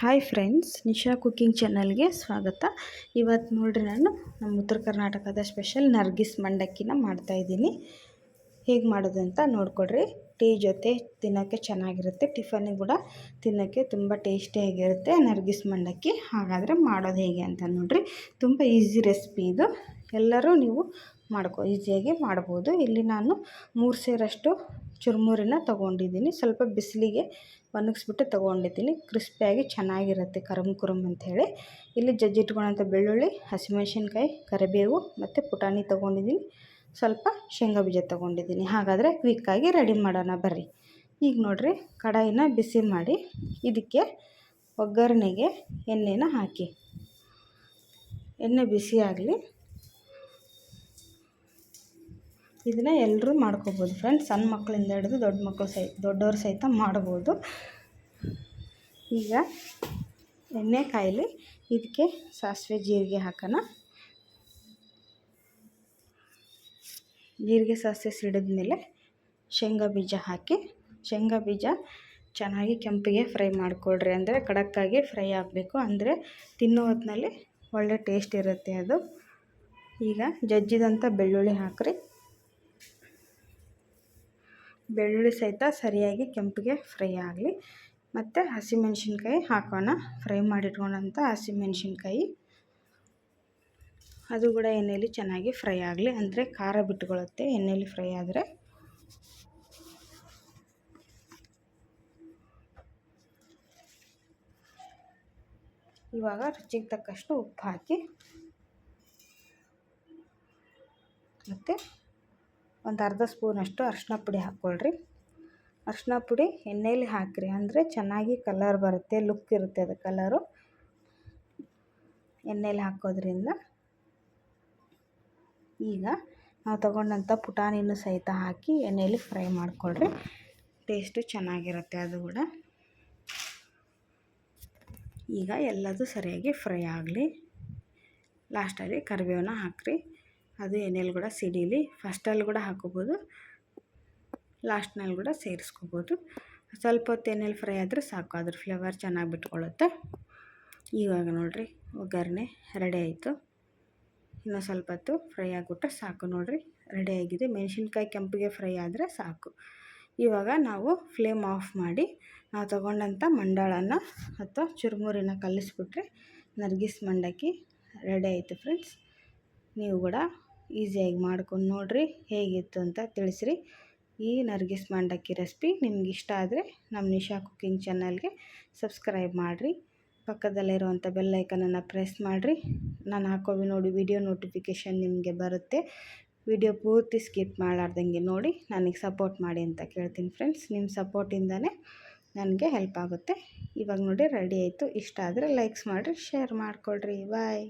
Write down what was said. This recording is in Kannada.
ಹಾಯ್ ಫ್ರೆಂಡ್ಸ್, ನಿಶಾ ಕುಕಿಂಗ್ ಚಾನಲ್ಗೆ ಸ್ವಾಗತ. ಇವತ್ತು ನೋಡ್ರಿ, ನಾನು ನಮ್ಮ ಉತ್ತರ ಕರ್ನಾಟಕದ ಸ್ಪೆಷಲ್ ನರ್ಗಿಸ್ ಮಂಡಕ್ಕಿನ ಮಾಡ್ತಾಯಿದ್ದೀನಿ. ಹೇಗೆ ಮಾಡೋದು ಅಂತ ನೋಡ್ಕೊಡ್ರಿ. ಟೀ ಜೊತೆ ತಿನ್ನೋಕ್ಕೆ ಚೆನ್ನಾಗಿರುತ್ತೆ, ಟಿಫನಿಗೆ ಕೂಡ ತಿನ್ನೋಕ್ಕೆ ತುಂಬ ಟೇಸ್ಟಿಯಾಗಿರುತ್ತೆ ನರ್ಗಿಸ್ ಮಂಡಕ್ಕಿ. ಹಾಗಾದರೆ ಮಾಡೋದು ಹೇಗೆ ಅಂತ ನೋಡ್ರಿ. ತುಂಬ ಈಸಿ ರೆಸಿಪಿ ಇದು, ಎಲ್ಲರೂ ನೀವು ಈಸಿಯಾಗಿ ಮಾಡ್ಬೋದು. ಇಲ್ಲಿ ನಾನು 3 ಸೇರಷ್ಟು ಚುರುಮುರಿನ ತೊಗೊಂಡಿದ್ದೀನಿ. ಸ್ವಲ್ಪ ಬಿಸಿಲಿಗೆ ಒಣಗಿಸ್ಬಿಟ್ಟು ತೊಗೊಂಡಿದ್ದೀನಿ. ಕ್ರಿಸ್ಪಿಯಾಗಿ ಚೆನ್ನಾಗಿರುತ್ತೆ, ಕುರುಮ್ ಅಂಥೇಳಿ. ಇಲ್ಲಿ ಜಜ್ಜಿಟ್ಕೊಳ್ಳೋಂಥ ಬೆಳ್ಳುಳ್ಳಿ, ಹಸಿಮೆಣ್ಸಿನ್ಕಾಯಿ, ಕರಿಬೇವು ಮತ್ತು ಪುಟಾಣಿ ತೊಗೊಂಡಿದ್ದೀನಿ. ಸ್ವಲ್ಪ ಶೇಂಗಾ ಬೀಜ ತೊಗೊಂಡಿದ್ದೀನಿ. ಹಾಗಾದರೆ ಕ್ವಿಕ್ಕಾಗಿ ರೆಡಿ ಮಾಡೋಣ ಬರ್ರಿ. ಈಗ ನೋಡಿರಿ, ಕಡಾಯಿನ ಬಿಸಿ ಮಾಡಿ ಇದಕ್ಕೆ ಒಗ್ಗರಣೆಗೆ ಎಣ್ಣೆನ ಹಾಕಿ. ಎಣ್ಣೆ ಬಿಸಿ ಆಗಲಿ. ಇದನ್ನು ಎಲ್ಲರೂ ಮಾಡ್ಕೋಬೋದು ಫ್ರೆಂಡ್ಸ್. ಸಣ್ಣ ಮಕ್ಕಳಿಂದ ಹಿಡಿದು ದೊಡ್ಡವ್ರು ಸಹಿತ ಮಾಡ್ಬೋದು. ಈಗ ಎಣ್ಣೆ ಕಾಯಿಲಿ, ಇದಕ್ಕೆ ಸಾಸಿವೆ ಜೀರಿಗೆ ಹಾಕೋಣ. ಜೀರಿಗೆ ಸಾಸಿವೆ ಸಿಡಿದ್ಮೇಲೆ ಶೇಂಗಾ ಬೀಜ ಹಾಕಿ. ಶೇಂಗಾ ಬೀಜ ಚೆನ್ನಾಗಿ ಕೆಂಪಿಗೆ ಫ್ರೈ ಮಾಡಿಕೊಡ್ರಿ. ಅಂದರೆ ಖಡಕ್ಕಾಗಿ ಫ್ರೈ ಆಗಬೇಕು, ಅಂದರೆ ತಿನ್ನೋ ಹೊತ್ತಿನಲ್ಲಿ ಒಳ್ಳೆ ಟೇಸ್ಟ್ ಇರುತ್ತೆ ಅದು. ಈಗ ಜಜ್ಜಿದಂಥ ಬೆಳ್ಳುಳ್ಳಿ ಹಾಕ್ರಿ. ಬೆಳ್ಳುಳ್ಳಿ ಸಹಿತ ಸರಿಯಾಗಿ ಕೆಂಪಿಗೆ ಫ್ರೈ ಆಗಲಿ. ಮತ್ತು ಹಸಿಮೆಣ್ಸಿನ್ಕಾಯಿ ಹಾಕೋಣ. ಫ್ರೈ ಮಾಡಿಟ್ಕೊಂಡಂಥ ಹಸಿಮೆಣ್ಸಿನ್ಕಾಯಿ ಅದು ಕೂಡ ಎಣ್ಣೆಯಲ್ಲಿ ಚೆನ್ನಾಗಿ ಫ್ರೈ ಆಗಲಿ, ಅಂದರೆ ಖಾರ ಬಿಟ್ಕೊಳ್ಳುತ್ತೆ ಎಣ್ಣೆಯಲ್ಲಿ ಫ್ರೈ ಆದರೆ. ಇವಾಗ ರುಚಿಗೆ ತಕ್ಕಷ್ಟು ಉಪ್ಪು ಹಾಕಿ, ಮತ್ತು ಒಂದು ಅರ್ಧ ಸ್ಪೂನಷ್ಟು ಅರಿಶಿನ ಪುಡಿ ಹಾಕ್ಕೊಳ್ರಿ. ಅರಿಶಿನ ಪುಡಿ ಎಣ್ಣೆಯಲ್ಲಿ ಹಾಕಿರಿ, ಅಂದರೆ ಚೆನ್ನಾಗಿ ಕಲರ್ ಬರುತ್ತೆ, ಲುಕ್ ಇರುತ್ತೆ ಅದು ಕಲರು ಎಣ್ಣೆಯಲ್ಲಿ ಹಾಕೋದ್ರಿಂದ. ಈಗ ನಾವು ತೊಗೊಂಡಂಥ ಪುಟಾಣಿನೂ ಸಹಿತ ಹಾಕಿ ಎಣ್ಣೆಯಲ್ಲಿ ಫ್ರೈ ಮಾಡಿಕೊಳ್ರಿ. ಟೇಸ್ಟು ಚೆನ್ನಾಗಿರುತ್ತೆ ಅದು ಕೂಡ. ಈಗ ಎಲ್ಲದೂ ಸರಿಯಾಗಿ ಫ್ರೈ ಆಗಲಿ. ಲಾಸ್ಟಲ್ಲಿ ಕರಿಬೇವನ್ನ ಹಾಕಿರಿ. ಅದು ಎಣ್ಣೆಲಿ ಕೂಡ ಸಿಡೀಲಿ. ಫಸ್ಟಲ್ಲಿ ಕೂಡ ಹಾಕೋಬೋದು, ಲಾಸ್ಟ್ನಲ್ಲಿ ಕೂಡ ಸೇರಿಸ್ಕೋಬೋದು. ಸ್ವಲ್ಪ ಹೊತ್ತು ಎಣ್ಣೆಲಿ ಫ್ರೈ ಆದರೆ ಸಾಕು, ಅದ್ರ ಫ್ಲೇವರ್ ಚೆನ್ನಾಗಿ ಬಿಟ್ಕೊಳ್ಳುತ್ತೆ. ಇವಾಗ ನೋಡಿರಿ, ಒಗ್ಗರಣೆ ರೆಡಿ ಆಯಿತು. ಇನ್ನೂ ಸ್ವಲ್ಪ ಹೊತ್ತು ಫ್ರೈ ಆಗಿಬಿಟ್ರೆ ಸಾಕು. ನೋಡಿರಿ, ರೆಡಿಯಾಗಿದೆ. ಮೆಣಸಿನ್ಕಾಯಿ ಕೆಂಪಿಗೆ ಫ್ರೈ ಆದರೆ ಸಾಕು. ಇವಾಗ ನಾವು ಫ್ಲೇಮ್ ಆಫ್ ಮಾಡಿ ನಾವು ತೊಗೊಂಡಂಥ ಮಂಡಾಳನ ಅಥವಾ ಚುರುಮುರಿನ ಕಲಿಸ್ಬಿಟ್ರೆ ನರ್ಗಿಸ್ ಮಂಡಕ್ಕಿ ರೆಡಿ ಆಯಿತು ಫ್ರೆಂಡ್ಸ್. ನೀವು ಕೂಡ ಈಸಿಯಾಗಿ ಮಾಡ್ಕೊಂಡು ನೋಡಿರಿ, ಹೇಗಿತ್ತು ಅಂತ ತಿಳಿಸ್ರಿ. ಈ ನರ್ಗಿಸ್ ಮಂಡಕ್ಕಿ ರೆಸಿಪಿ ನಿಮ್ಗೆ ಇಷ್ಟ ಆದರೆ ನಮ್ಮ ನಿಶಾ ಕುಕಿಂಗ್ ಚಾನಲ್ಗೆ ಸಬ್ಸ್ಕ್ರೈಬ್ ಮಾಡಿರಿ. ಪಕ್ಕದಲ್ಲಿರುವಂಥ ಬೆಲ್ ಐಕನನ್ನು ಪ್ರೆಸ್ ಮಾಡಿರಿ. ನಾನು ಹಾಕೋ ವಿಡಿಯೋ ನೋಟಿಫಿಕೇಷನ್ ನಿಮಗೆ ಬರುತ್ತೆ. ವಿಡಿಯೋ ಪೂರ್ತಿ ಸ್ಕಿಪ್ ಮಾಡಲಾರ್ದಂಗೆ ನೋಡಿ ನನಗೆ ಸಪೋರ್ಟ್ ಮಾಡಿ ಅಂತ ಕೇಳ್ತೀನಿ ಫ್ರೆಂಡ್ಸ್. ನಿಮ್ಮ ಸಪೋರ್ಟಿಂದನೇ ನನಗೆ ಹೆಲ್ಪ್ ಆಗುತ್ತೆ. ಇವಾಗ ನೋಡಿ ರೆಡಿ ಆಯಿತು. ಇಷ್ಟ ಆದರೆ ಲೈಕ್ಸ್ ಮಾಡಿರಿ, ಶೇರ್ ಮಾಡಿಕೊಡ್ರಿ. ಬಾಯ್.